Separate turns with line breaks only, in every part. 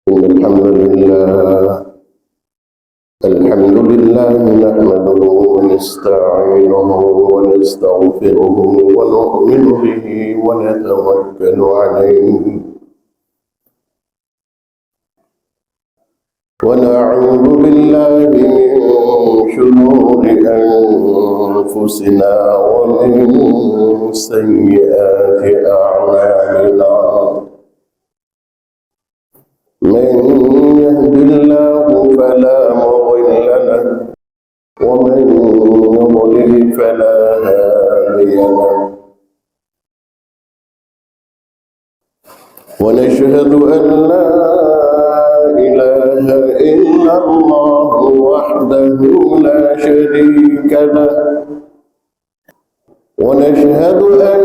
إن الحمد لله نحمده ونستعينه ونستغفره ونؤمن به ونتوكل عليه ونعوذ بالله من شرور أنفسنا ومن سيئات أعمالنا من يهد الله فلا مضل له ومن يضلل فلا هادي له ونشهد أن لا إله إلا الله وحده لا شريك له ونشهد أن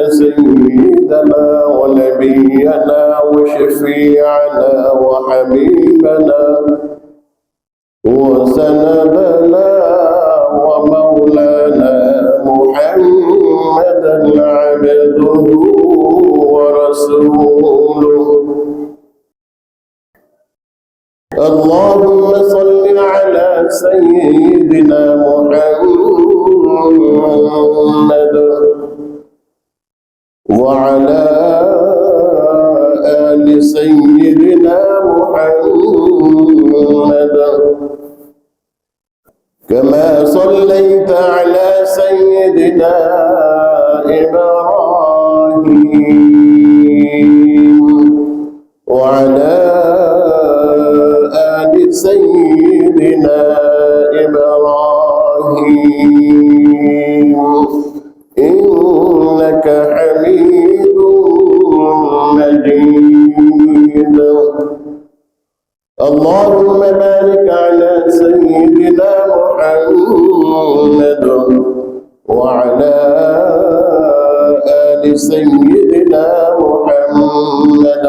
سيدنا ونبينا وشفيعنا وحبيبنا وسندنا ومولانا محمدا عبده ورسوله اللهم صل على سيدنا محمد وعلى آل سيدنا محمد كما صليت على سيدنا إبراهيم وعلى آل سيدنا إبراهيم إنك حميد مجيد اللهم بارك على سيدنا محمد وعلى آل سيدنا محمد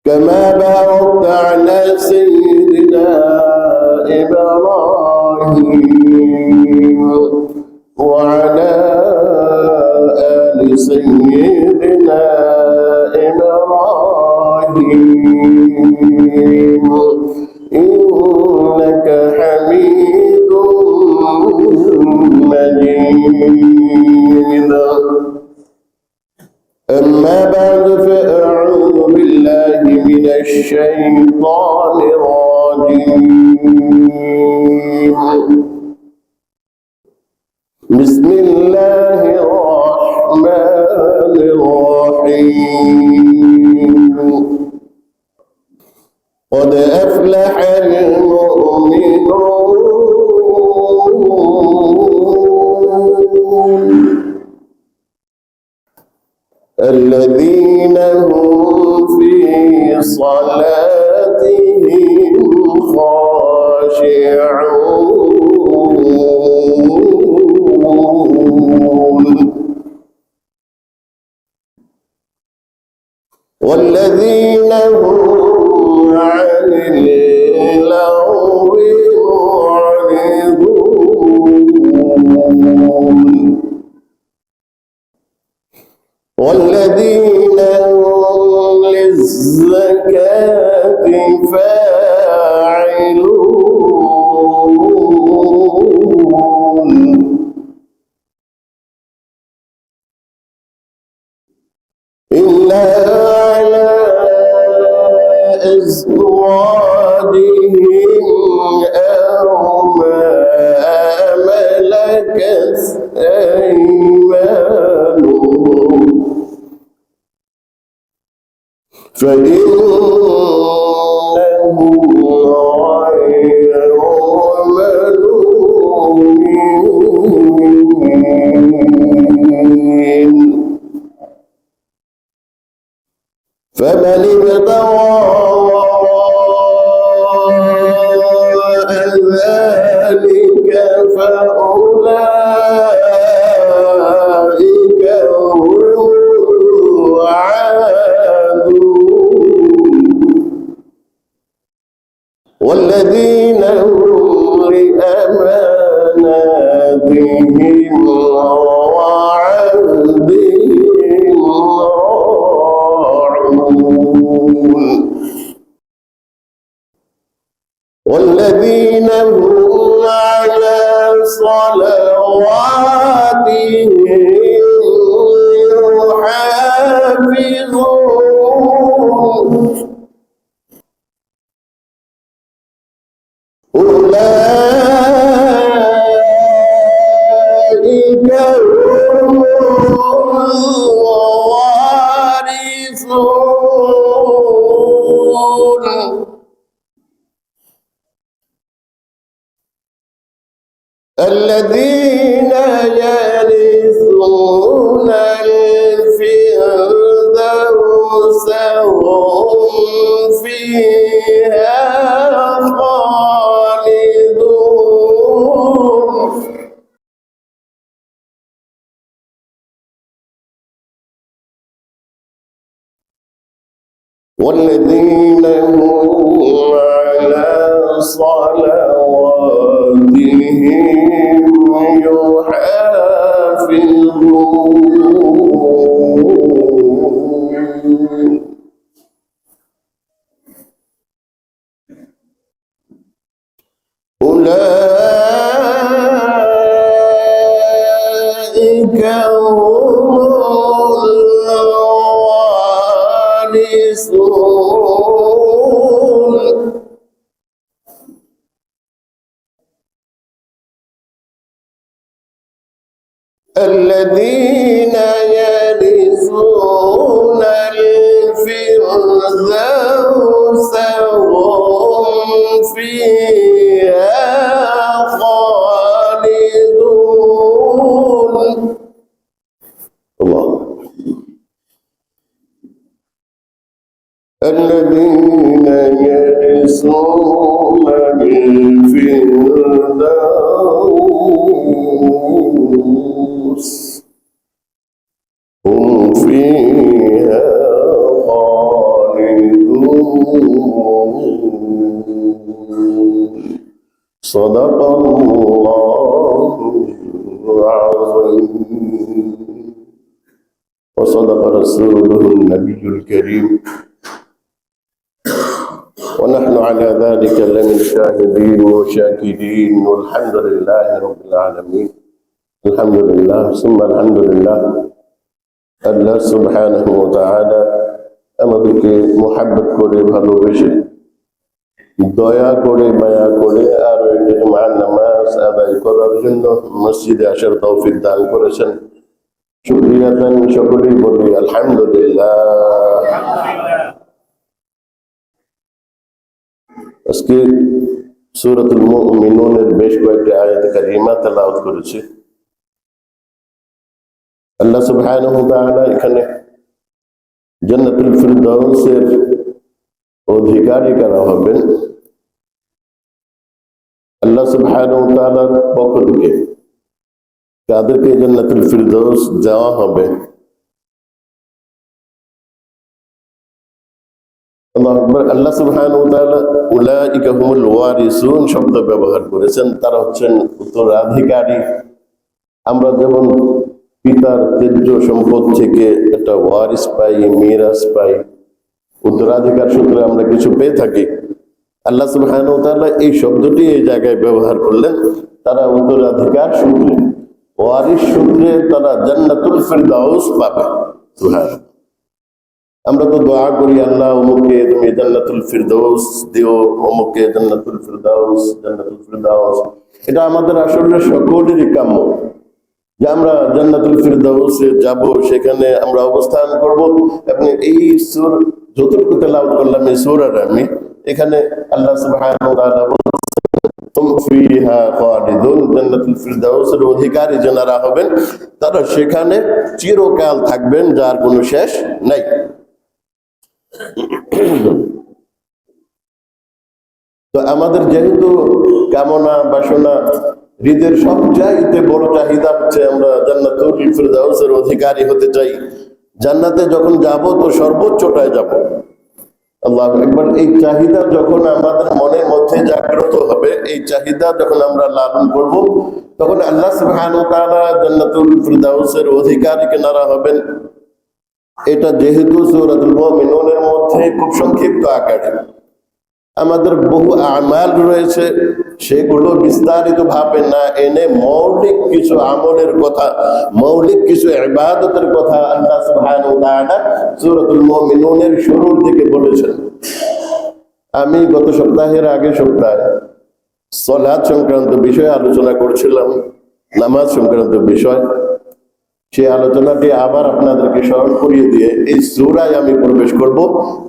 كما باركت على سيدنا إبراهيم وعلى آل سيدنا إبراهيم إنك حميد مجيد أما بعد فأعوذ بالله من الشيطان الرجيم بسم الله الرحمن الرحيم قد أفلح المؤمنون الذين هم في صلاتهم خاشعون والذين هم عن اللغو معرضون والذين هم للزكاة فاعلون إلا على أزواجهم أو ما ملكت أيمانهم فإنهم غير ملومين فمن ابتغى وراء ذلك فأولئك هم العادون والذين هم لأماناتهم وعهدهم راعون والذين هم على صلواتهم يحافظون أولئك هم الوارثون الذين يرثون الفردوس هم فيها خالدون والذين هم على صلواتهم يحافظون أولئك هم الوارثون الذين يرثون الفردوس هم فيها خالدون الله الذين يرثون الفردوس هم فيها خالدون صدق الله العظيم وصدق رسوله النبي الكريم ونحن على ذلك لمن الشاهدين والشاكرين والحمد لله رب العالمين الحمد لله ثم الحمد لله আল্লাহ সুবহানাহু ওয়া তাআলা আমাদেরকে মুহাব্বত করে ভালোবেসে দয়া করে মায়া করে আর জুমার নামাজ আদায় করার জন্য মসজিদে আসার তৌফিক দান করেছেন শুকরিয়া দান সকলেই বলি আলহামদুলিল্লাহ আজকে সূরাতুল মুমিনুনের বেশ কয়েকটি আয়াত কারিমা তেলাওয়াত করেছি আল্লাহ সুবহানাহু ওয়া তাআলা এখানে জান্নাতুল ফিরদাউসের অধিকারী কারা হবেন আল্লাহ সুবহানাহু ওয়া তাআলার পক্ষ থেকে কাদেরকে জান্নাতুল ফিরদাউস দেওয়া হবে আল্লাহ সুবহানাহু ওয়া তাআলা উলাইকা হুমুল ওয়ারিসুন শব্দ ব্যবহার করেছেন তারা হচ্ছেন উত্তরাধিকারী আমরা যেমন পিতার তেজ্য সম্পদ থেকে একটা ওয়ারিস পাই মিরাস পাই উত্তরাধিকার সূত্রে আমরা কিছু পেয়ে থাকি আল্লাহ সুবহানাহু ওয়া তাআলা এই শব্দটি এই জায়গায় ব্যবহার করলেন তারা উত্তরাধিকার সূত্রে ওয়ারিস সূত্রে তারা জান্নাতুল ফিরদাউস পাবে সুবহানাল্লাহ আমরা তো দোয়া করি আল্লাহ অমুককে তুমি জান্নাতুল ফিরদাউস দিও অমুককে জান্নাতুল ফিরদাউস এটা আমাদের আসলে সকলেরই কাম্য যে আমরা জান্নাতুল ফিরদাউসে যাব সেখানে আমরা অবস্থান করব এবং এই সূরা যতটুকু তেলাওয়াত করলাম এই সূরাটা আমি এখানে আল্লাহ সুবহানাহু ওয়া তাআলা তুম ফিহা খালিদুন জান্নাতুল ফিরদাউসের অধিকারী যারা হবেন তারা সেখানে চিরকাল থাকবেন যার কোনো শেষ নাই তো আমাদের যেহেতু কামনা বাসনা হৃদের সবচাইতে বড় চাহিদা হচ্ছে আমরা জান্নাতুল ফিরদাউসের অধিকারী হতে চাই জান্নাতে যখন যাব তো সর্বোচ্চটায় যাব আল্লাহু আকবার এই চাহিদা যখন আমাদের মনের মধ্যে জাগ্রত হবে এই চাহিদা যখন আমরা লালন করব তখন আল্লাহ সুবহানাহু ওয়া তাআলা জান্নাতুল ফিরদাউসের অধিকারী কিনারা হবেন এটা যেহেতু সূরাতুল মুমিনুনের মধ্যে খুব সংক্ষিপ্ত আকারে আমাদের বহু আমাল রয়েছে, সেগুলো বিস্তারিত ভাবে না এনে মৌলিক কিছু আমলের কথা, মৌলিক কিছু ইবাদতের কথা আল্লাহ সুবহানাহু ওয়া তাআলা সূরাতুল মুমিনুনের শুরুর দিকে বলেছেন। আমি গত সপ্তাহে সালাত সংক্রান্ত বিষয়ে আলোচনা করছিলাম, নামাজ সংক্রান্ত বিষয়। সেই আলোচনাটি আবার আপনাদেরকে স্মরণ করিয়ে দিয়ে এই সূরায় আমি প্রবেশ করব,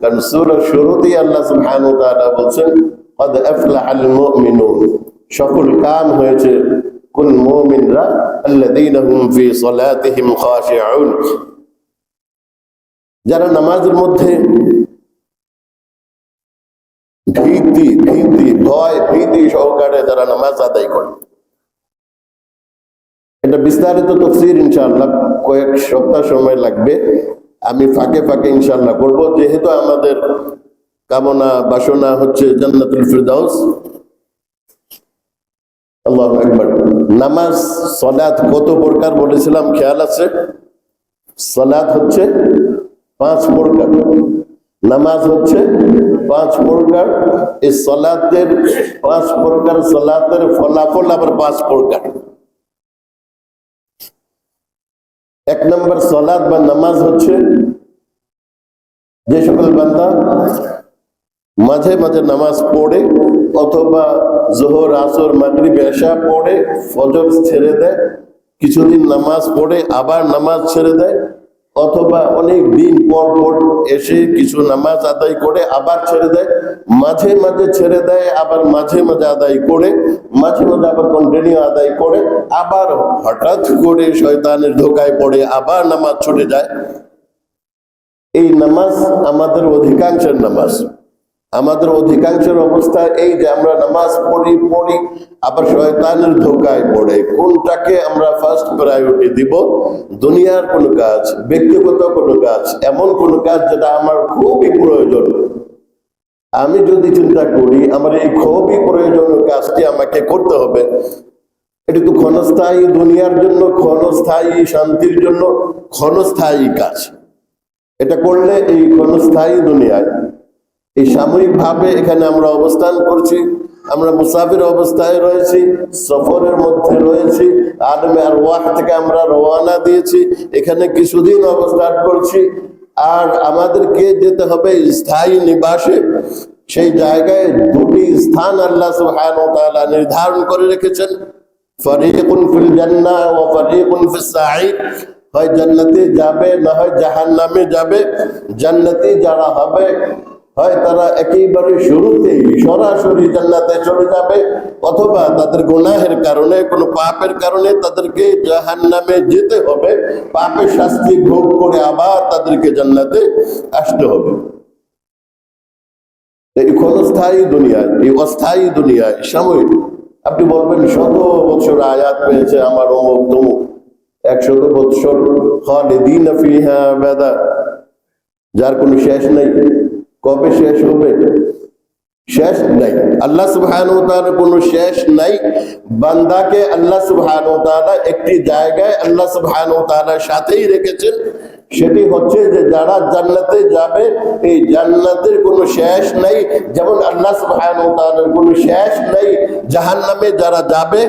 কারণ সূরার শুরুতেই আল্লাহ সুবহানাহু ওয়া তাআলা বলেন ক্বাদ আফলাহাল মুমিনুন, সফল কাম হয়েছে কোন মুমিনরা, আল্লাযীনা হুম ফি সালাতিহিম খাশিউন, যারা নামাজের মধ্যে ভীতি সহকারে যারা নামাজ আদায় করে। এটা বিস্তারিত তাফসীর ইনশাআল্লাহ কয়েক সপ্তাহ সময় লাগবে, আমি ফাঁকে ফাঁকে ইনশাআল্লাহ করব, যেহেতু আমাদের কামনা বাসনা হচ্ছে জান্নাতুল ফিরদাউস। আল্লাহু আকবার। নামাজ সালাত কত প্রকার বলেছিলাম খেয়াল আছে? সালাত হচ্ছে 5 প্রকার, নামাজ হচ্ছে 5 প্রকার। এই সালাতের 5 প্রকার, সালাতের ফলাফল আবার 5 প্রকার। 1 নম্বর সালাত বা নামাজ হচ্ছে যে সকল বান্দা মাঝে মাঝে নামাজ পড়ে, অথবা যোহর আসর মাগরিব এশা পড়ে ফজর ছেড়ে দেয়, কিছুদিন নামাজ পড়ে আবার নামাজ ছেড়ে দেয়, অথবা অনেক দিন পর পর এসে কিছু নামাজ আদায় করে আবার ছেড়ে দেয়, মাঝে মাঝে ছেড়ে দেয় আবার মাঝে মাঝে আদায় করে, মাঝে মাঝে আবার কন্টিনিউ আদায় করে, আবার হঠাৎ করে শয়তানের ধোকায় পড়ে আবার নামাজ ছুটে যায়। এই নামাজ আমাদের অধিকাংশের নামাজ। আমাদের অধিকাংশের অবস্থা এই যে আমরা নামাজ পড়ি আবার শয়তানের ধোকায় পড়ে। কোনটাকে আমরা ফার্স্ট প্রায়োরিটি দিব? দুনিয়ার কোনো কাজ, ব্যক্তিগত কোনো কাজ, এমন কোনো কাজ যেটা আমার খুবই প্রয়োজন, আমি যদি চিন্তা করি আমার এই খুবই প্রয়োজনীয় কাজটি আমাকে করতে হবে, এটা তো ক্ষণস্থায়ী, দুনিয়ার জন্য ক্ষণস্থায়ী, শান্তির জন্য ক্ষণস্থায়ী কাজ, এটা করলে এই ক্ষণস্থায়ী দুনিয়ায়, এই সাময়িক ভাবে এখানে আমরা অবস্থান করছি, আমরা মুসাফির অবস্থায় রয়েছি, সফরের মধ্যে রয়েছি, আলমে আরওয়াহ থেকে আমরা রওনা দিয়েছি, এখানে কিছুদিন অবস্থান করছি, আর আমাদেরকে যেতে হবে স্থায়ী নিবাসে। সেই জায়গায় দুটি স্থান আল্লাহ সুবহানাহু ওয়া তাআলা নির্ধারণ করে রেখেছেন, ফারিকুন ফিল জান্নাহ ওয়া ফারিকুন ফিস সাঈদ, হয় জান্নাতে যাবে না হয় জাহান্নামে যাবে। জান্নাতি যারা হবে হয় তারা একেবারে শুরুতেই সরাসরি জান্নাতে চলে যাবে, অথবা তাদের গুনাহের কারণে, কোনো পাপের কারণে তাদেরকে জাহান্নামে যেতে হবে, পাপের শাস্তি ভোগ করে আবার তাদেরকে জান্নাতে আসতে হবে। এই ক্ষণস্থায়ী দুনিয়ায়, এই অস্থায়ী দুনিয়ায়, সাময়িক। আপনি বলবেন 100 বছর আয়াত পেয়েছে আমার অমুক তমুক, 100 বছর খালিদিনা ফিহা আবাদা, যার কোনো শেষ নেই। কবে শেষ হবে? শেষ নাই। আল্লাহ সুবহানাহু ওয়া তাআলার কোনো শেষ নাই। বান্দাকে আল্লাহ সুবহানাহু ওয়া তাআলা একটি জায়গায় আল্লাহ সুবহানাহু ওয়া তাআলার সাথেই রেখেছেন, সেটি হচ্ছে যে যারা জান্নাতে যাবে, এই জান্নাতের কোনো শেষ নাই, যেমন আল্লাহ সুবহানাহু ওয়া তাআলার কোনো শেষ নাই জাহান্নামে যারা যাবে,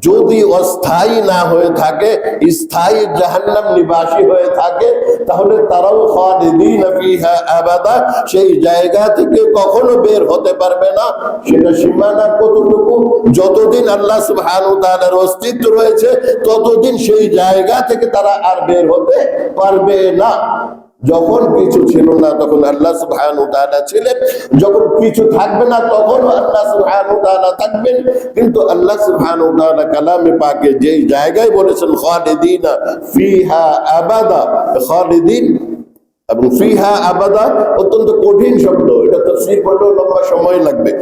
যদি অস্থায়ী না হয়ে থাকে, স্থায়ী জাহান্নাম নিবাসী হয়ে থাকে, তাহলে তারাও খালিদিনা ফিহা আবাদা, সেই জায়গা থেকে কখনো বের হতে পারবে না। সেটা সীমানা কতটুকু? যতদিন আল্লাহ সুবহানাহু ওয়া তাআলার অস্তিত্ব রয়েছে ততদিন সেই জায়গা থেকে তারা আর বের হতে পারবে না। যখন কিছু ছিল না তখন আল্লাহ সুবহানাহু ওয়া তাআলা ছিলেন, যখন কিছু থাকবে না তখন আল্লাহ সুবহানাহু ওয়া তাআলা থাকবেন। কিন্তু আল্লাহ সুবহানাহু ওয়া তাআলা কালামে পাকে যেই জায়গায় বলেছেন খালিদিনা ফিহা আবাদা, খালিদিন এবং ফিহা আবাদা অত্যন্ত কঠিন শব্দ, এটা তাফসীর করলেও লম্বা সময় লাগবে।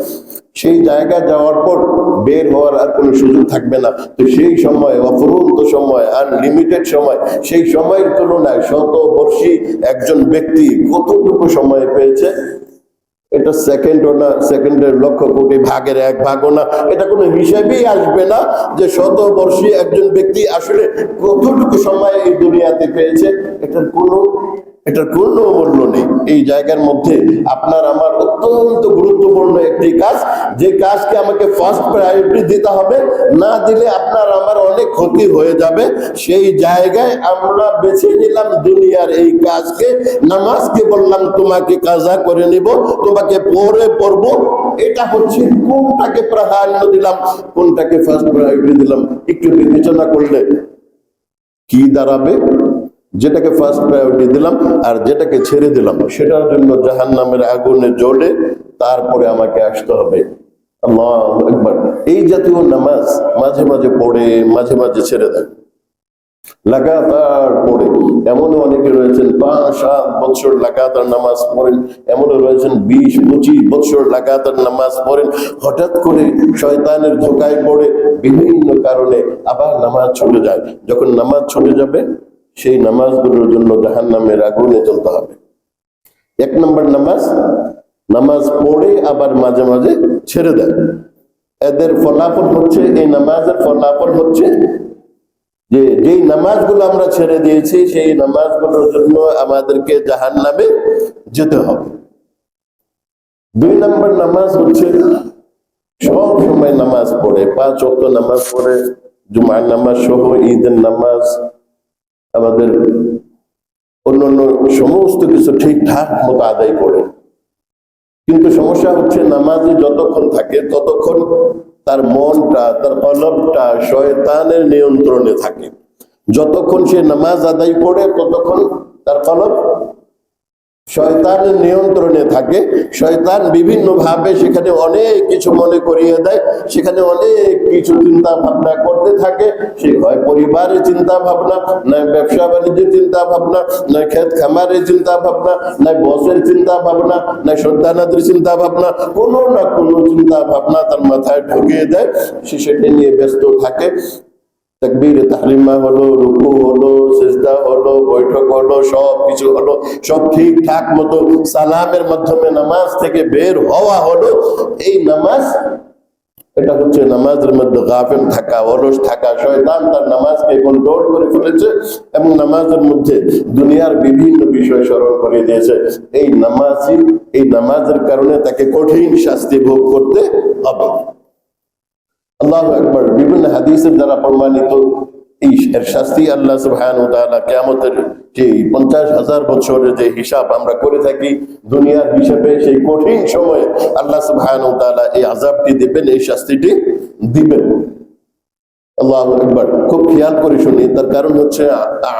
সেই জায়গায় যাওয়ার পর বের হওয়ার আর কোনো সুযোগ থাকবে না। তো সেই সময়, অফুরন্ত সময়, আনলিমিটেড সময়, সেই সময়ের তুলনায় শতবর্ষী একজন ব্যক্তি কতটুকু সময় পেয়েছে, এটা সেকেন্ডও না, সেকেন্ডের লক্ষ কোটি ভাগের 1 ভাগও না, এটা কোনো হিসাবেই আসবে না যে শতবর্ষী একজন ব্যক্তি আসলে কতটুকু সময় এই দুনিয়াতে পেয়েছে। এটার কোনো এটার কোনো মূল্য নেই। এই জায়গার মধ্যে আপনার আমার অত্যন্ত গুরুত্বপূর্ণ একটি কাজ, যে কাজকে আমাকে ফার্স্ট প্রায়োরিটি দিতে হবে, না দিলে আপনার আমার অনেক ক্ষতি হয়ে যাবে। সেই জায়গায় আমরা বেছে নিলাম দুনিয়ার এই কাজকে, নামাজকে বললাম তোমাকে কাজা করে নিব, তোমাকে পড়বো। এটা হচ্ছে কোনটাকে প্রাধান্য দিলাম, কোনটাকে ফার্স্ট প্রায়োরিটি দিলাম। একটু বিবেচনা করলে কি দাঁড়াবে? যেটাকে ফার্স্ট প্রায়োরিটি দিলাম আর যেটাকে ছেড়ে দিলাম, সেটার জন্য জাহান্নামের আগুনে জ্বলে তারপরে আমাকে আসতে হবে। আল্লাহু আকবার। এই জাতীয় নামাজ মাঝে মাঝে পড়ে, মাঝে মাঝে ছেড়ে দেয়, লাগাতার পড়ে। এমনও অনেকে রয়েছেন 5-7 বছর লাগাতার নামাজ পড়েন, এমনও রয়েছেন 20-25 বছর লাগাতার নামাজ পড়েন। হঠাৎ করে শয়তানের ধোঁকায় পড়ে বিভিন্ন কারণে আবার নামাজ ছুটে যায়। যখন নামাজ ছুটে যাবে, সেই নামাজগুলোর জন্য জাহান্নামের আগুনে জ্বলতে হবে। 1 নম্বর নামাজ পড়ে আবার মাঝে মাঝে ছেড়ে দেয়। এদের ফলাফল হচ্ছে, এই নামাজের ফলাফল হচ্ছে যে যেই নামাজগুলো আমরা ছেড়ে দিয়েছি, সেই নামাজগুলোর জন্য আমাদেরকে জাহান্নামে যেতে হবে। 2 নম্বর নামাজ হচ্ছে সব সময় নামাজ পড়ে, 5 ওয়াক্ত নামাজ পড়ে, জুমার নামাজ সহ, ঈদের নামাজ, আমাদের অন্যান্য সমস্ত কিছু ঠিকঠাক মতো আদায় করে। কিন্তু সমস্যা হচ্ছে, নামাজে যতক্ষণ থাকে ততক্ষণ তার মনটা, তার কলবটা শয়তানের নিয়ন্ত্রণে থাকে। যতক্ষণ সে নামাজ আদায় করে ততক্ষণ তার কলব শয়তানের নিয়ন্ত্রণে থাকে। শয়তান বিভিন্ন ভাবে সেখানে অনেক কিছু মনে করিয়ে দেয়, সেখানে অনেক কিছু চিন্তা ভাবনা করতে থাকে। সে হয় পরিবারের চিন্তা ভাবনা, নয় ব্যবসা বাণিজ্যের চিন্তা ভাবনা, নয় ক্ষেত খামারের চিন্তা ভাবনা, নয় বসের চিন্তা ভাবনা, নয় সন্তানাদের চিন্তা ভাবনা, কোনো না কোনো চিন্তা ভাবনা তার মাথায় ঢুকিয়ে দেয়। সে সেটা নিয়ে ব্যস্ত থাকে। তাকবীরে তাহরিমা হলো, রুকু হলো, সিজদা হলো, বৈঠক হলো, সব কিছু হলো, সব ঠিকঠাক মতো সালামের মাধ্যমে নামাজ থেকে বের হওয়া হলো। এই নামাজ, এটা হচ্ছে নামাজের মধ্যে গাফিল থাকা, অলস থাকা। শয়তান তার নামাজকে কন্ট্রোল করে ফেলেছে এবং নামাজের মধ্যে দুনিয়ার বিভিন্ন বিষয় স্মরণ করে দিয়েছে। এই নামাজের কারণে তাকে কঠিন শাস্তি ভোগ করতে হবে। আল্লাহু আকবার। বিভিন্ন হাদিসের দ্বারা প্রমাণিত এই শাস্তি আল্লাহ সুবহানাহু ওয়া তাআলা কিয়ামতের যে 50,000 বছরের যে হিসাব আমরা করে থাকি দুনিয়ার হিসাবে, সেই কঠিন সময়ে আল্লাহ সুবহানাহু ওয়া তাআলা এই আযাবটি দিবেন, এই শাস্তিটি দিবেন। আল্লাহু আকবার। খুব খেয়াল করে শুনি, তার কারণ হচ্ছে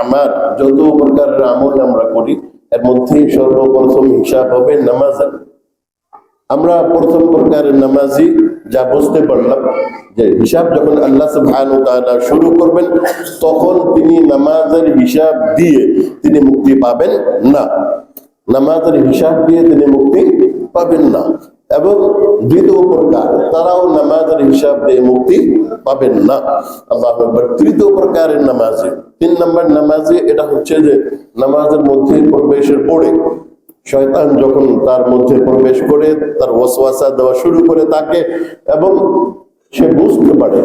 আমার যত প্রকারের আমল আমরা করি, এর মধ্যে সর্বপ্রথম হিসাব হবে নামাজের। আমরা প্রথম প্রকারের নামাজি যা বুঝতে পারলাম, যে হিসাব যখন আল্লাহ সুবহানাহু ওয়া তাআলা শুরু করবেন, তখন তিনি নামাজের হিসাব দিয়ে তিনি মুক্তি পাবেন না। নামাজের হিসাব দিয়ে তিনি মুক্তি পাবেন না। এবং দ্বিতীয় প্রকার, তারাও নামাজের হিসাব দিয়ে মুক্তি পাবেন না। আল্লাহু আকবার। তৃতীয় প্রকারের নামাজি, 3 নম্বর নামাজি, এটা হচ্ছে যে নামাজের মধ্যে প্রবেশের পরে শয়তান যখন তার মধ্যে প্রবেশ করে তার ওয়াসওয়াসা দেওয়া শুরু করে তাকে, এবং সে বুঝতে পারে,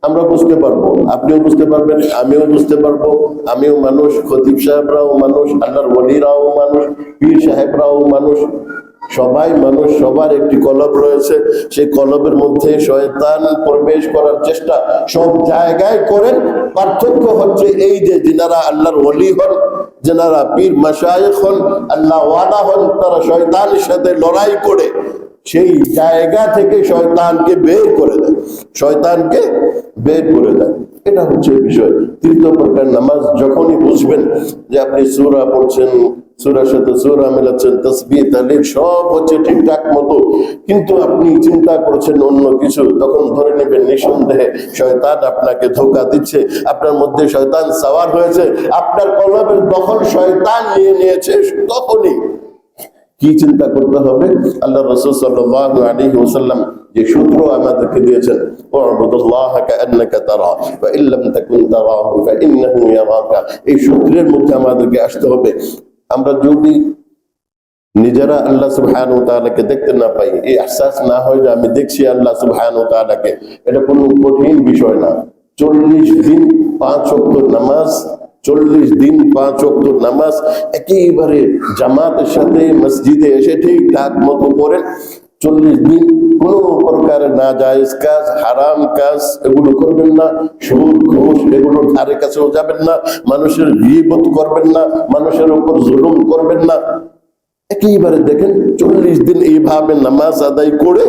আমরা বুঝতে পারবো, আপনিও বুঝতে পারবেন, আমিও বুঝতে পারবো। আমিও মানুষ, খতিব সাহেবরাও মানুষ, আল্লাহর ওলিরাও মানুষ, পীর সাহেবরাও মানুষ, সবাই মানুষ, সবার একটি কলব রয়েছে। সেই কলবের মধ্যে শয়তান প্রবেশ করার চেষ্টা সব জায়গায় করেন। পার্থক্য হচ্ছে এই যে যিনারা আল্লাহর ওলি হন, যিনারা পীর মাশায়েখ হন, আল্লাহ ওয়ালা হন, তারা শয়তানের সাথে লড়াই করে সেই জায়গা থেকে শয়তানকে বের করে দেয়, শয়তানকে বের করে দেয়। এটা হচ্ছে বিষয়। তৃতীয় প্রকার নামাজ, যখনই বুঝবেন যে আপনি সূরা পড়ছেন, সূরার সাথে সূরা মেলাচ্ছেন, তাসবিহ তাহলিল সব হচ্ছে ঠিকঠাক মতো, কিন্তু আপনি চিন্তা করছেন অন্য কিছু, তখন ধরে নেবেন নিঃসন্দেহে শয়তান আপনাকে ধোঁকা দিচ্ছে, আপনার মধ্যে শয়তান সাওয়ার হয়েছে, আপনার কলবের দখল শয়তান নিয়ে নিয়েছে। তখনই কি চিন্তা করতে হবে? আল্লাহ রাসূল সাল্লাল্লাহু আলাইহি ওয়াসাল্লাম যে সূত্র আমাদেরকে দিয়েছেন, ওয়াবুদুল্লাহ কাআন্নাকা তারা ওয়া ইল্লাম তাকুন তারাহু ফাইন্নাহু ইয়ারাকা, এই সূত্রের মধ্যে আমাদেরকে আসতে হবে। আমরা যদি নিজেরা আল্লাহ সুবহানাহু ওয়া তাআলাকে দেখতে না পাই, এই আহসাস না হয় যে আমি দেখছি আল্লাহ সুবহানাহু ওয়া তাআলাকে, এটা কোনো কঠিন বিষয় না। 40 দিন 5 ওয়াক্ত নামাজ 40 দিন 5 ওয়াক্ত নামাজ একেবারে জামাতের সাথে মসজিদে এসে ঠিকঠাক মতো পড়েন। 40 দিন কোনো প্রকার নাজায়েজ কাজ, হারাম কাজ এগুলো করবেন না, সুদ ঘুষ এগুলোর ধারে কাছেও যাবেন না, মানুষের গীবত করবেন না, মানুষের উপর জুলুম করবেন না। একেবারে দেখেন 40 দিন এইভাবে নামাজ আদায় করে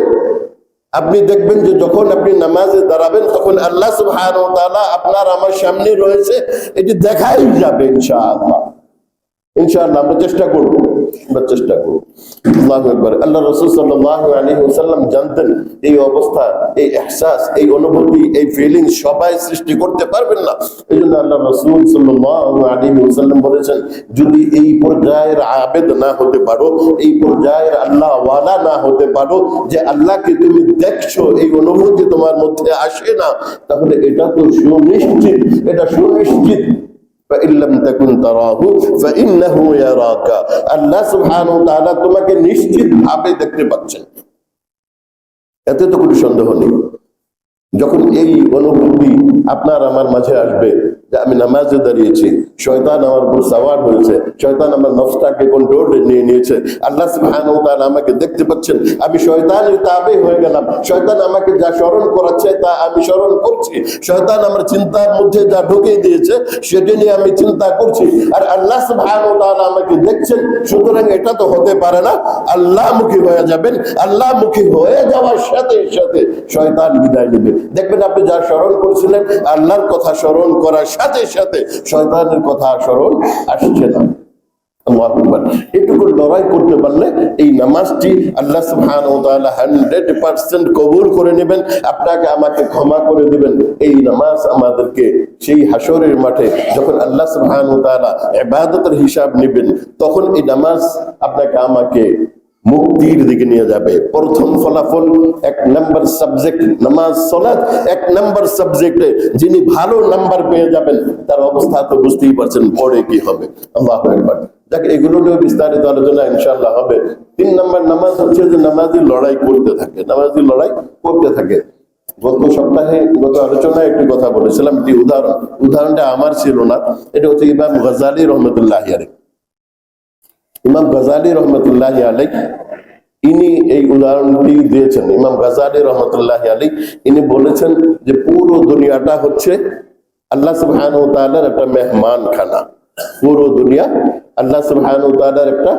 আপনি দেখবেন যে যখন আপনি নামাজে দাঁড়াবেন তখন আল্লাহ সুবহানাহু ওয়া তাআলা আপনার আমার সামনে রয়েছে, এটি দেখাই যাবে ইনশাআল্লাহ। ইনশাআল্লাহ আমরা চেষ্টা করব। আল্লাহু আকবার। আল্লাহ রাসূল সাল্লাল্লাহু আলাইহি ওয়াসাল্লাম জানতেন এই অবস্থা, এই ইহসাস, এই অনুভূতি, এই ফিলিংস সবাই সৃষ্টি করতে পারবেন না। এইজন্য আল্লাহ রাসূল সাল্লাল্লাহু আলাইহি ওয়াসাল্লাম বলেছেন, যদি এই পর্যায়ের আবেদ না হতে পারো, এই পর্যায়ের আল্লাহ ওয়ালা না হতে পারো যে আল্লাহকে তুমি দেখছো, এই অনুভূতি তোমার মধ্যে আসে না, তাহলে এটা তো সুনিশ্চিত, আল্লাহ সুবহানাহু ওয়া তাআলা তোমাকে নিশ্চিত ভাবে দেখতে পাচ্ছেন, এতে তো কোনো সন্দেহ নেই। যখন এই অনুভূতি আপনার আমার মাঝে আসবে যে আমি নামাজে দাঁড়িয়েছি, শয়তান আমার উপর সাওয়ার হয়েছে, শয়তান আমার নফসটাকে কন্ট্রোলে নিয়ে নিয়েছে, আল্লাহ সুবহানাহু ওয়া তাআলা আমাকে দেখতে পাচ্ছেন, আমি শয়তানের তাবে হয়ে গেলাম, শয়তান আমাকে যা স্মরণ করাচ্ছে তা আমি স্মরণ করছি, শয়তান আমার চিন্তার মধ্যে যা ঢুকিয়ে দিয়েছে সেটা নিয়ে আমি চিন্তা করছি, আর আল্লাহ সুবহানাহু ওয়া তাআলা আমাকে দেখছেন, সুতরাং এটা তো হতে পারে না। আল্লাহমুখী হয়ে যাবেন, আল্লাহমুখী হয়ে যাওয়ার সাথে সাথে শয়তান বিদায় নেবে। দেখবেন আপনি যা স্মরণ করছিলেন, আল্লাহর কথা স্মরণ করার সাথে সাথে শয়তানের কথা স্মরণ আসছে না। এটুকু লড়াই করতে পারলে এই নামাজটি আল্লাহ সুবহানাহু ওয়া তাআলা 100% কবুল করে নেবেন, আপনাকে আমাকে ক্ষমা করে দিবেন। এই নামাজ আমাদেরকে সেই হাসরের মাঠে যখন আল্লাহ সুবহানাহু ওয়া তাআলা ইবাদতের হিসাব নেবেন, তখন এই নামাজ আপনাকে আমাকে মুক্তির দিকে নিয়ে যাবে। প্রথম ফলাফল 1 নম্বর সাবজেক্ট নামাজ সালাত, 1 নম্বর সাবজেক্টে যিনি ভালো নাম্বার পেয়ে যাবেন তার অবস্থা তো বুঝতেই পারছেন পরে কি হবে। আল্লাহু আকবার। যাকে এগুলো নিয়ে বিস্তারিত আলোচনা ইনশাআল্লাহ হবে। 3 নম্বর নামাজ হচ্ছে যে নামাজি লড়াই করতে থাকে। গত সপ্তাহে গত আলোচনায় একটি কথা বলেছিলাম, একটি উদাহরণটা আমার ছিল না, এটা হচ্ছে ইমাম গাজ্জালী রহমতুল্লাহি আলাইহি। ইমাম গাজ্জালী রহমতুল্লাহি আলাইহি ইনি এই উদাহরণটি দিয়েছেন। ইমাম গাজ্জালী রহমতুল্লাহি আলাইহি ইনি বলেছেন যে পুরো দুনিয়াটা হচ্ছে আল্লাহ সুবহানাহু ওয়া তাআলার একটা মেহমানখানা। পুরো দুনিয়া আল্লাহ সুবহানাহু ওয়া তাআলার একটা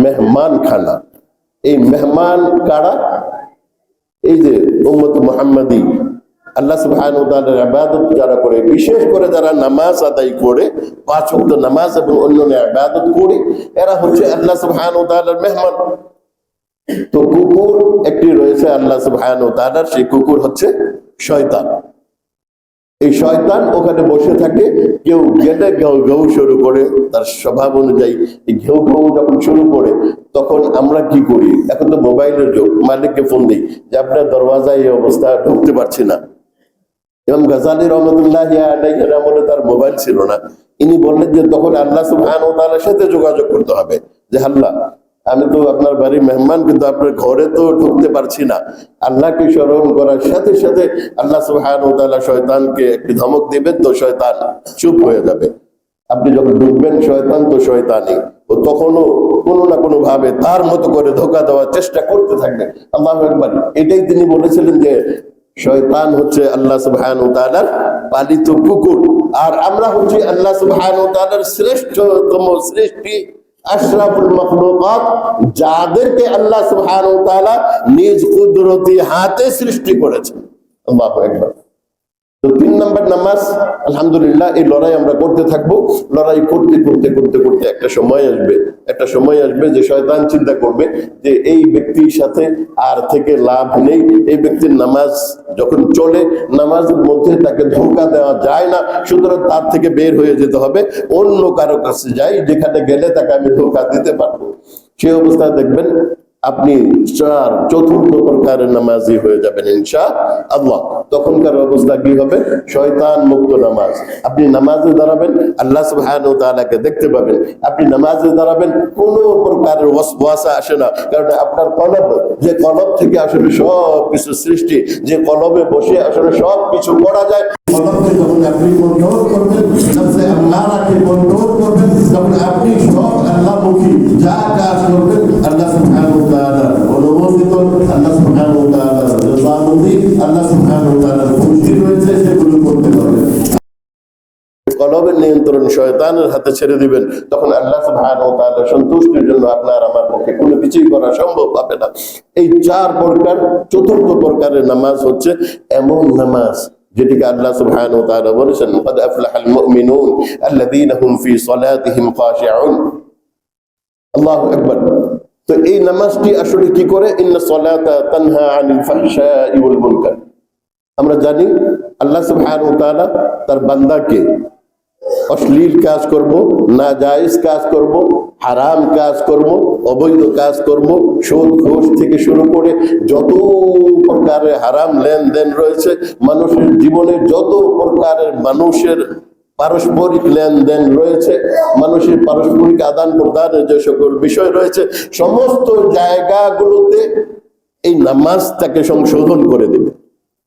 মেহমানখানা। এই মেহমান কারা? এই যে উম্মত মুহাম্মাদি আল্লাহ সুবহানাহু ওয়া তাআলার ইবাদত যারা করে, বিশেষ করে যারা নামাজ আদায় করে, 5 ওয়াক্ত নামাজ এবং অন্যান্য ইবাদত করে, এরা হচ্ছে আল্লাহ সুবহানাহু ওয়া তাআলার মেহমান। তো কুকুর একটি রয়েছে আল্লাহ সুবহানাহু ওয়া তাআলার, সেই কুকুর হচ্ছে শয়তান। এই শয়তান ওখানে বসে থাকে, কেউ গেলে ঘেউ ঘেউ শুরু করে, তার স্বভাব অনুযায়ী এই ঘেউ ঘেউ যখন শুরু করে তখন আমরা কি করি? এখন তো মোবাইলের যুগ, মালিককে ফোন দিই যে আপনার দরওয়াজায় এই অবস্থা, ঢুকতে পারছি না। ইমাম গাজ্জালী রাহমাতুল্লাহি আলাইহির আমলে তার মোবাইল ছিল না। ইনি বললেন যে তখন আল্লাহ সুবহানাহু ওয়া তাআলার সাথে যোগাযোগ করতে হবে যে আল্লাহ, আমি তো আপনার বাড়ির মেহমান, কিন্তু আপনার ঘরে তো ঢুকতে পারছি না। আল্লাহকে স্মরণ করার সাথে সাথে আল্লাহ সুবহানাহু ওয়া তাআলা শয়তানকে একটি ধমক দিবেন, তো শয়তান চুপ হয়ে যাবে। আপনি যখন ঢুকবেন শয়তান তো শয়তানই, ও তখনও কোনো না কোনো ভাবে তার মতো করে ধোঁকা দেওয়ার চেষ্টা করতে থাকবে। আল্লাহু আকবার। এটাই তিনি বলেছিলেন যে শয়তান হচ্ছে আল্লাহ সুবহানাহু ওয়া তাআলার পালিত কুকুর, আর আমরা হচ্ছে আল্লাহ সুবহানাহু ওয়া তাআলার শ্রেষ্ঠতম সৃষ্টি, আশরাফুল মাখলুকাত, যাদেরকে আল্লাহ সুবহানাহু ওয়া তাআলা নিজ কুদরতি হাতে সৃষ্টি করেছেন। আল্লাহু আকবার। তো 3 নম্বর নামাজ, আলহামদুলিল্লাহ এই লড়াই আমরা করতে থাকবো। লড়াই করতে করতে করতে করতে একটা সময় আসবে যে শয়তান চিন্তা করবে যে এই ব্যক্তির সাথে আর থেকে লাভ নেই, এই ব্যক্তির নামাজ যখন চলে, নামাজের মধ্যে তাকে ধোঁকা দেওয়া যায় না, সুতরাং তার থেকে বের হয়ে যেতে হবে, অন্য কারো কাছে যাই যেখানে গেলে তাকে আমি ধোঁকা দিতে পারবো। সেই অবস্থায় দেখবেন আপনি 4th প্রকারের নামাজি হয়ে যাবেন ইনশাআল্লাহ। তো তখনকার অবস্থা কি হবে? শয়তান মুক্ত নামাজ। আপনি নামাজে দাঁড়াবেন, আল্লাহ সুবহানাহু ওয়া তাআলাকে দেখতে পাবেন। আপনি নামাজে দাঁড়াবেন, কোনো প্রকারের ওয়াসওয়াসা আসে না, কারণ আপনার কলব, যে কলব থেকে আসলে সব কিছু সৃষ্টি, যে কলবে বসে আসলে সব কিছু করা যায়, কলবকে যখন আপনি কন্ট্রোল করবেন, নফসে আম্মারাকে কন্ট্রোল করবেন, তখন আপনি সব আল্লাহমুখী যা কাজ করবেন আল্লাহ সুবহানাহু ওয়া তাআলার অনুমোদিত, আল্লাহ সুবহানাহু ওয়া তাআলার রিজামন্দি, আল্লাহ সুবহানাহু ওয়া তাআলার খুশি রয়েছে, সেগুলো করতে পারবেন। কলবের নিয়ন্ত্রণ শয়তানের হাতে ছেড়ে দিবেন, তখন আল্লাহ সুবহানাহু ওয়া তাআলার সন্তুষ্টির জন্য আপনার আমার পক্ষে কোনো কিছুই করা সম্ভব হবে না। এই চার প্রকার, চতুর্থ প্রকারের নামাজ হচ্ছে এমন নামাজ যেটিকে আল্লাহ সুবহানাহু ওয়া তাআলা বলেছেন, قد أفلح المؤمنون الذين هم في صلاتهم خاشعون। আল্লাহু আকবার। তো এই নামাজটি আসলে কি করে? ইন্না সলাতা তানহা আনিল ফাহশাই ওয়াল মুনকার। আমরা জানি আল্লাহ সুবহানাহু ওয়া তাআলা তার বান্দাকে অশ্লীল কাজ করব, নাজায়েজ কাজ করব, হারাম কাজ করব, অবৈধ কাজ করব, সুদ ঘুষ থেকে শুরু করে যত প্রকারের হারাম লেনদেন রয়েছে, মানুষের জীবনে যত প্রকারের মানুষের পারস্পরিক লেনদেন রয়েছে, মানুষের পারস্পরিক আদান প্রদানের যে সকল বিষয় রয়েছে, সমস্ত জায়গাগুলোতে এই নামাজ তাকে সংশোধন করে দেবে।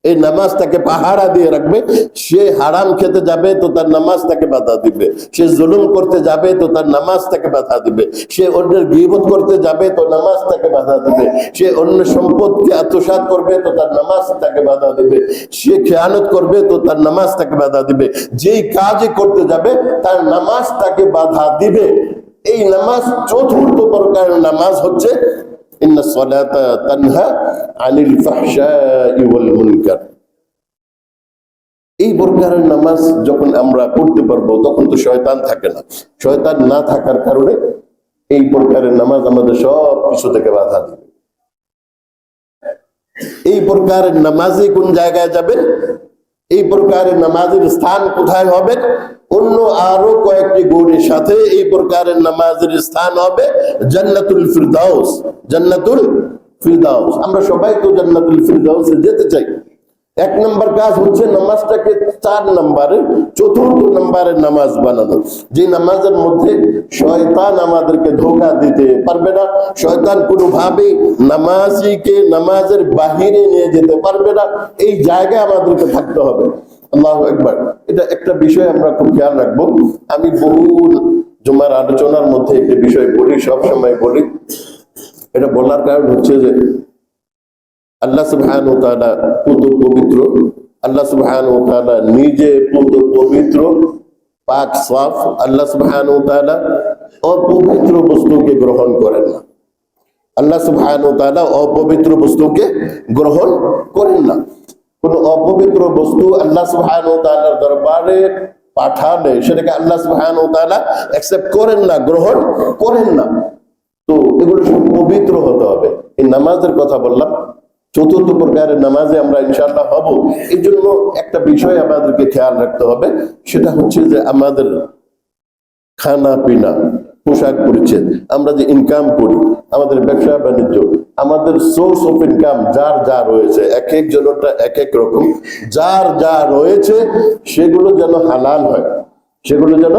এই নামাজ তাকে পাহারা দিয়ে রাখবে। সে হারাম খেতে যাবে তো তার নামাজ তাকে বাধা দিবে, সে জুলুম করতে যাবে তো তার নামাজ তাকে বাধা দিবে, সে অন্যের গীবত করতে যাবে তো নামাজ তাকে বাধা দিবে, সে অন্য সম্পদকে আত্মসাৎ করবে তো তার নামাজ তাকে বাধা দিবে, সে খেয়ানত করবে তো তার নামাজ তাকে বাধা দিবে, যেই কাজই করতে যাবে তার নামাজ তাকে বাধা দিবে। এই নামাজ চতুর্থ প্রকারের নামাজ হচ্ছে ইন্না সলাতা তানহা আনিল ফাহশাই ওয়াল মুনকার। এই প্রকারের নামাজ যখন আমরা পড়তে পারবো, তখন তো শয়তান থাকে না। শয়তান না থাকার কারণে এই প্রকারের নামাজ আমাদের সব কিছু থেকে বাধা দিবে। এই প্রকারের নামাজে কোন জায়গায় যাবেন, এই প্রকারের নামাজের স্থান কোথায় হবে? অন্য আরো কয়েকটি গুণের সাথে এই প্রকারের নামাজের স্থান হবে জান্নাতুল ফিরদাউস। জান্নাতুল ফিরদাউস, আমরা সবাই তো জান্নাতুল ফিরদাউসে যেতে চাই। এক নম্বর কাজ হচ্ছে নামাজটাকে 4 নম্বরের, চতুর্থ নম্বরের নামাজ বানানো, যে নামাজের মধ্যে শয়তান আমাদেরকে ধোঁকা দিতে পারবে না, শয়তান কোনোভাবেই নামাজিকে নামাজের বাহিরে নিয়ে যেতে পারবে না। এই জায়গায় আমাদেরকে থাকতে হবে। আল্লাহু আকবার। এটা একটা বিষয় আমরা খুব খেয়াল রাখবো। আমি বহু জুমার আলোচনার মধ্যে একটি বিষয় বলি, সব সময় বলি। এটা বলার কারণ হচ্ছে যে আল্লাহ সুবহানাহু ওয়া তাআলা পুত পবিত্র, আল্লাহ সুবহানাহু ওয়া তাআলা নিজে পুত পবিত্র, পাক সাফ। আল্লাহ সুবহানাহু ওয়া তাআলা অপবিত্র বস্তুকে গ্রহণ করেন না। আল্লাহ সুবহানাহু ওয়া তাআলা অপবিত্র বস্তুকে গ্রহণ করেন না। কোন অপবিত্র বস্তু আল্লাহ সুবহানাহু ওয়া তাআলার দরবারে পাঠালে সেটাকে আল্লাহ সুবহানাহু ওয়া তাআলা অ্যাকসেপ্ট করেন না, গ্রহণ করেন না। তো এগুলো সব পবিত্র হতে হবে। এই নামাজের কথা বললাম, চতুর্থ প্রকারের নামাজে আমরা ইনশাআল্লাহ হব। এই জন্য একটা বিষয় আমাদেরকে খেয়াল রাখতে হবে, সেটা হচ্ছে যে আমাদের খানা পিনা, পোশাক পরিচ্ছদ, আমরা যে ইনকাম করি, আমাদের ব্যবসা বাণিজ্য, আমাদের সোর্স অফ ইনকাম যার যা রয়েছে, এক এক জনটা এক এক রকম, যার যা রয়েছে সেগুলো যেন হালাল হয়, সেগুলো যেন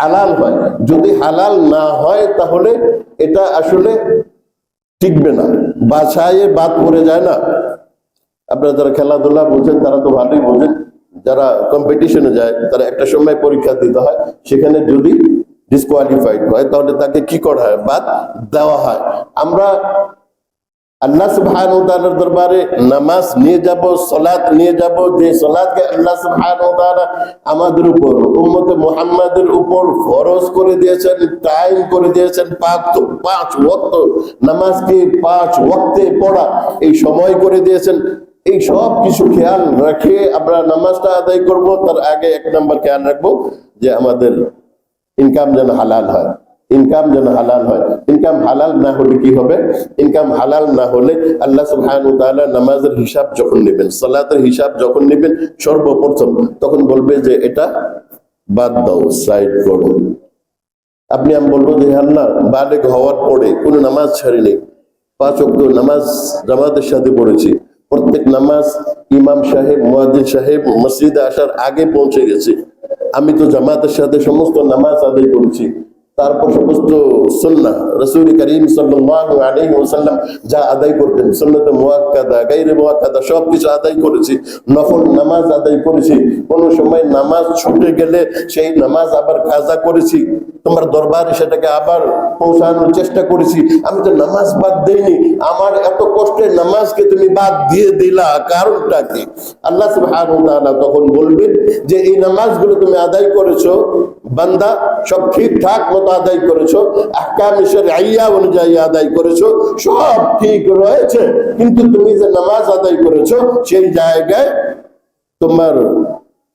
হালাল হয়। যদি হালাল না হয় তাহলে এটা আসলে টিকবে না, বাছাইয়ে বাদ পড়ে যায় না। আপনারা যারা খেলাধুলা বোঝেন তারা তো ভালোই বোঝেন, যারা কম্পিটিশনে যায় তারা একটা সময় পরীক্ষা দিতে হয়, সেখানে যদি ডিসকোয়ালিফাইড হয় তাহলে তাকে কি করা হয়? বাদ দেওয়া হয়। আমরা আল্লাহ সুবহানাহু ওয়া তাআলার দরবারে নামাজ নিয়ে যাব, সালাত নিয়ে যাব, যে সালাতকে আল্লাহ সুবহানাহু ওয়া তাআলা আমাদের উপর, উম্মতে মুহাম্মাদের উপর ফরজ করে দিয়েছেন, টাইম করে দিয়েছেন, 5 ওয়াক্ত নামাজকে 5 ওয়াক্তে পড়া এই সময় করে দিয়েছেন। এই সব কিছু খেয়াল রেখে আমরা নামাজটা আদায় করব। তার আগে 1 নম্বর খেয়াল রাখবো যে আমাদের ইনকাম যেন হালাল হয়, ইনকাম যেন হালাল হয়। ইনকাম হালাল না হলে কি হবে? ইনকাম হালাল না হলে আল্লাহ সুবহানাহু ওয়া তাআলা নামাজের হিসাব যখন নেবেন, সালাতের হিসাব যখন নেবেন, সর্বপ্রথম তখন বলবে যে এটা বাদ দাও, সাইড করো। আমি বলবো যে আল্লাহ, বালেগ হওয়ার পরে কোনো নামাজ ছাড়িনি, 5 ওয়াক্ত নামাজ জামাতের সাথে পড়েছি, প্রত্যেক নামাজ ইমাম সাহেব মুয়াজ্জিন সাহেব মসজিদে আসার আগে পৌঁছে গেছে। আমি তো জামাতের সাথে সমস্ত নামাজ আদায় করেছি, তারপর সমস্ত সুন্নাহ রাসূল করিম সাল্লাল্লাহু আলাইহি ওয়াসাল্লাম যা আদায় করতেন সুন্নাতে মুআক্কাদা গায়রে মুআক্কাদা সবকিছু আদায় করেছি, নফল নামাজ আদায় করেছি। কোন সময় নামাজ ছুটে গেলে সেই নামাজ আবার কাজা করেছি, তোমার দরবারে সেটাকে আবার পৌঁছানোর চেষ্টা করেছি। আমি তো নামাজ বাদ দেইনি। আমার এত কষ্টের নামাজকে তুমি বাদ দিয়ে দিলা, কারণটা কি? আল্লাহ সুবহানাহু ওয়া তাআলা তখন বলবেন যে এই নামাজগুলো তুমি আদায় করেছো বান্দা, সব ঠিকঠাক মতো আদায় করেছো, আহকামে শরঈয়া অনুযায়ী আদায় করেছো, সব ঠিক রয়েছে, কিন্তু তুমি যে নামাজ আদায় করেছো সেই জায়গায় তোমার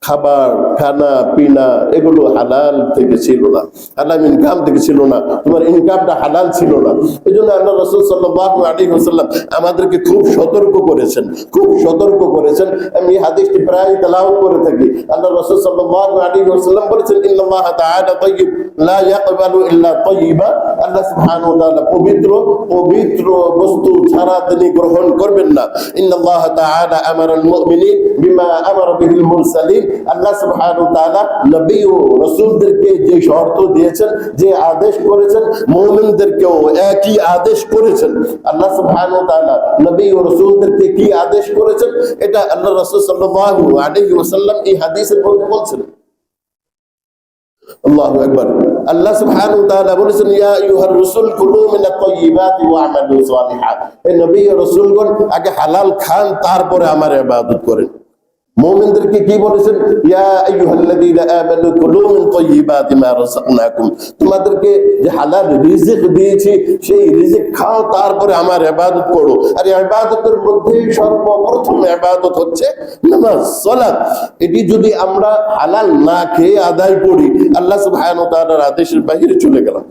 খাবার খানা পিনা এগুলো হালাল থেকে ছিল না, হালাল ইনকাম থেকে ছিল না, তোমার ইনকামটা হালাল ছিল না। এই জন্য আল্লাহ রাসূল সাল্লাল্লাহু আলাইহি ওয়াসাল্লাম আমাদেরকে খুব সতর্ক করেছেন, খুব সতর্ক করেছেন। আমি হাদিসটি প্রায় তেলাওয়াত করে থাকি। আল্লাহ রাসূল সাল্লাল্লাহু আলাইহি ওয়াসাল্লাম বলেছেন, ইন্নাল্লাহা তাআলা তাইয়্যিব লা ইয়াকবালু ইল্লা তাইয়্যিবা। আল্লাহ সুবহানাহু ওয়া তাআলা পবিত্র, পবিত্র বস্তু ছাড়া তিনি গ্রহণ করবেন না। ইন্নাল্লাহা তাআলা আমারাল মুমিনিন বিমা আমারা বিহিল মুরসালিন। আল্লাহ সুবহানাহু ওয়া তাআলা নবী ও রাসূলদেরকে যে শর্ত দিয়েছেন, যে আদেশ করেছেন, মুমিনদেরকেও একই আদেশ করেছেন। আল্লাহ সুবহানাহু ওয়া তাআলা নবী ও রাসূলদেরকে কি আদেশ করেছেন এটা আল্লাহ রাসূল সাল্লাল্লাহু আলাইহি ওয়াসাল্লাম এই হাদিসের মধ্যে বলছেন। আল্লাহু আকবার। আল্লাহ সুবহানাহু ওয়া তাআলা বলেছেন, ইয়া আইয়ুহার রাসূল কুলু মিনাত তাইয়্যিবাতি ওয়া'মালু সালিহান। হে নবী ও রাসূলগণ, আগে হালাল খান, তারপরে আমার ইবাদত করেন। মুমিনদেরকে কি বলেছেন? ইয়া আইয়ুহাল্লাযীনা আমানু কুলু মিন তাইয়্যিবাতি মা রাযাকনাকুম। তোমাদেরকে যে হালাল রিজিক দিয়েছি সেই রিজিক খাও, তারপরে আমার ইবাদত করো। আর ইবাদতের মধ্যে সর্বপ্রথম ইবাদত হচ্ছে নামাজ, সালাত। এটি যদি আমরা হালাল না খেয়ে আদায় করি, আল্লাহ সুবহানাহু ওয়া তাআলার আদেশের বাইরে চলে গেলাম।